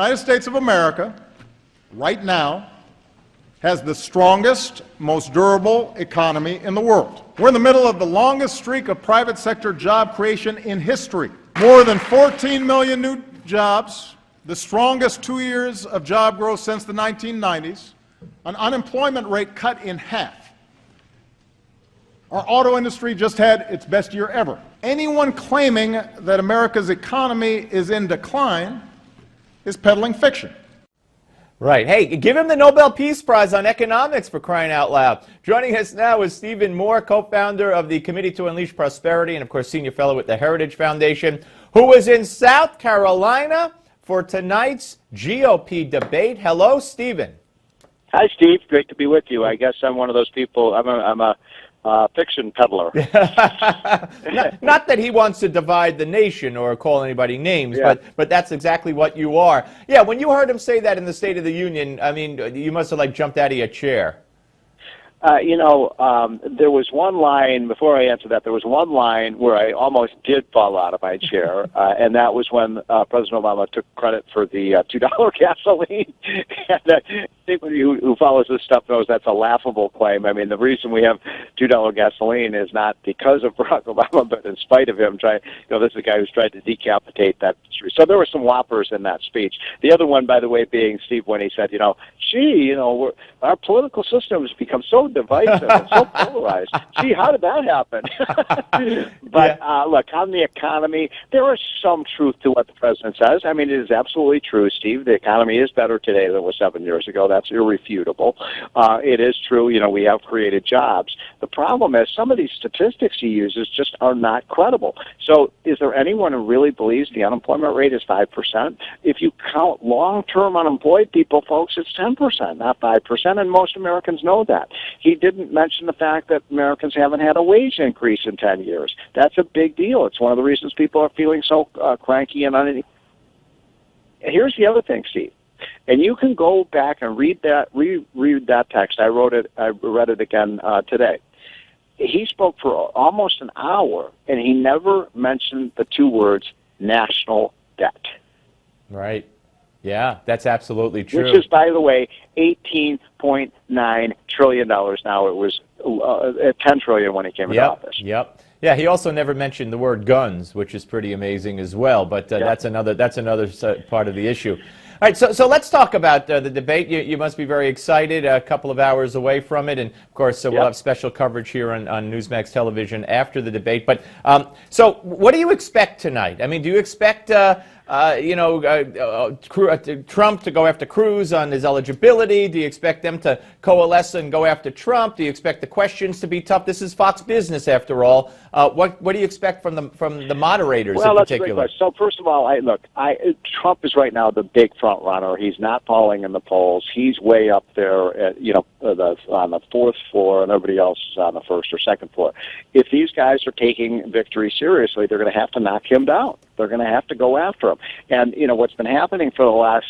United States of America, right now, has the strongest, most durable economy in the world. We're in the middle of the longest streak of private sector job creation in history. More than 14 million new jobs, the strongest 2 years of job growth since the 1990s, an unemployment rate cut in half. Our auto industry just had its best year ever. Anyone claiming that America's economy is in decline is peddling fiction. Right. Hey, give him the Nobel Peace Prize on economics, for crying out loud. Joining us now is Stephen Moore, co-founder of the Committee to Unleash Prosperity and, of course, senior fellow with the Heritage Foundation, who was in South Carolina for tonight's GOP debate. Hello, Stephen. Hi, Steve. Great to be with you. I guess I'm one of those people. I'm a fiction peddler. Not that he wants to divide the nation or call anybody names, yeah. but that's exactly what you are. Yeah, when you heard him say that in the State of the Union, I mean, you must have jumped out of your chair. There was one line, before I answer that, there was one line where I almost did fall out of my chair, and that was when President Obama took credit for the $2 gasoline. And I think who follows this stuff knows that's a laughable claim. I mean, the reason we have $2 gasoline is not because of Barack Obama, but in spite of him trying, this is a guy who's tried to decapitate that industry. So there were some whoppers in that speech. The other one, by the way, being Steve, when he said, our political system has become so divisive and so polarized. Gee, how did that happen? But look, on the economy, there is some truth to what the president says. I mean, it is absolutely true, Steve. The economy is better today than it was 7 years ago. That's irrefutable. It is true, we have created jobs. The problem is some of these statistics he uses just are not credible. So is there anyone who really believes the unemployment rate is 5%? If you count long-term unemployed people, folks, it's 10%, not 5%, and most Americans know that. He didn't mention the fact that Americans haven't had a wage increase in 10 years. That's a big deal. It's one of the reasons people are feeling so cranky and uneasy. Here's the other thing, Steve. And you can go back and read that text. I read it again today. He spoke for almost an hour, and he never mentioned the two words national debt. Right. Yeah, that's absolutely true. Which is, by the way, $18.9 trillion now. It was $10 trillion when he came into office. Yep. Yeah, he also never mentioned the word guns, which is pretty amazing as well. But that's another part of the issue. All right, so let's talk about the debate. You must be very excited, a couple of hours away from it. And, of course, we'll have special coverage here on Newsmax television after the debate. But so what do you expect tonight? I mean, do you expect Trump to go after Cruz on his eligibility? Do you expect them to coalesce and go after Trump? Do you expect the questions to be tough? This is Fox Business, after all. What do you expect from the moderators in particular? That's a great question. So first of all, Trump is right now the big front runner. He's not falling in the polls. He's way up there at, on the fourth floor, and everybody else is on the first or second floor. If these guys are taking victory seriously, they're going to have to knock him down. They're going to have to go after him. And, what's been happening for the last,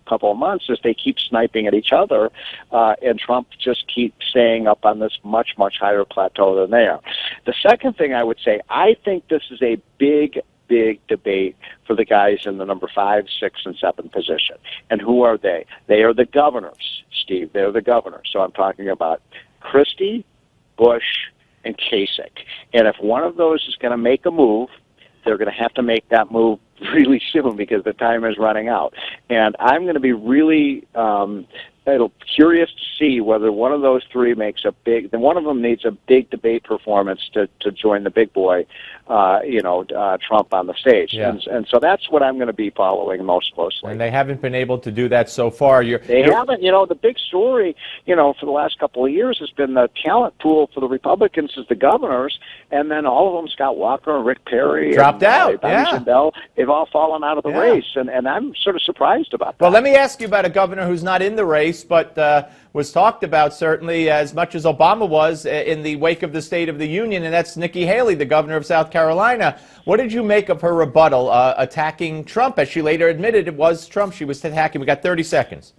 couple of months is they keep sniping at each other, and Trump just keeps staying up on this much, much higher plateau than they are. The second thing I would say, I think this is a big debate for the guys in the number 5, 6, and 7 position. And who are they? They are the governors, Steve. They're the governors. So I'm talking about Christie, Bush, and Kasich. And if one of those is going to make a move, they're going to have to make that move really soon because the time is running out. And I'm going to be really curious to see whether one of those three makes a big. Then one of them needs a big debate performance to join the big boy, Trump on the stage. Yeah. And so that's what I'm going to be following most closely. And they haven't been able to do that so far. They haven't. The big story, for the last couple of years has been the talent pool for the Republicans is the governors, and then all of them, Scott Walker and Rick Perry, dropped out. Jindal, they've all fallen out of the race, and I'm sort of surprised about that. Well, let me ask you about a governor who's not in the race, but was talked about certainly as much as Obama was in the wake of the State of the Union, and that's Nikki Haley, the governor of South Carolina. What did you make of her rebuttal attacking Trump? As she later admitted, it was Trump she was attacking. We got 30 seconds.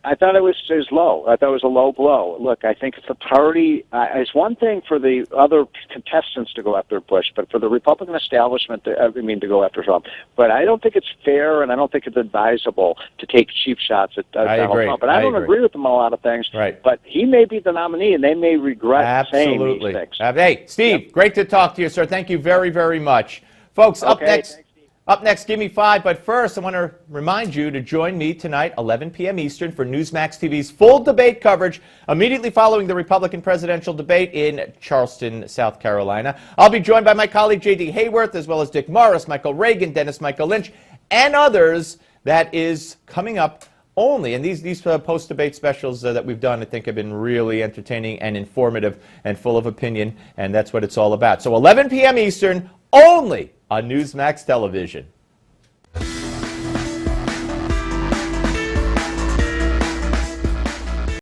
I thought it was low. I thought it was a low blow. Look, I think it's the party. It's one thing for the other contestants to go after Bush, but for the Republican establishment, to go after Trump. But I don't think it's fair, and I don't think it's advisable to take cheap shots at Donald Trump. And I don't agree with him on a lot of things. Right. But he may be the nominee, and they may regret saying these things. Hey, Steve, great to talk to you, sir. Thank you very, very much. Folks, up next, Give Me Five. But first, I want to remind you to join me tonight, 11 p.m. Eastern, for Newsmax TV's full debate coverage immediately following the Republican presidential debate in Charleston, South Carolina. I'll be joined by my colleague J.D. Hayworth, as well as Dick Morris, Michael Reagan, Dennis Michael Lynch, and others. That is coming up only. And these post-debate specials that we've done, I think, have been really entertaining and informative and full of opinion, and that's what it's all about. So 11 p.m. Eastern, only on Newsmax Television.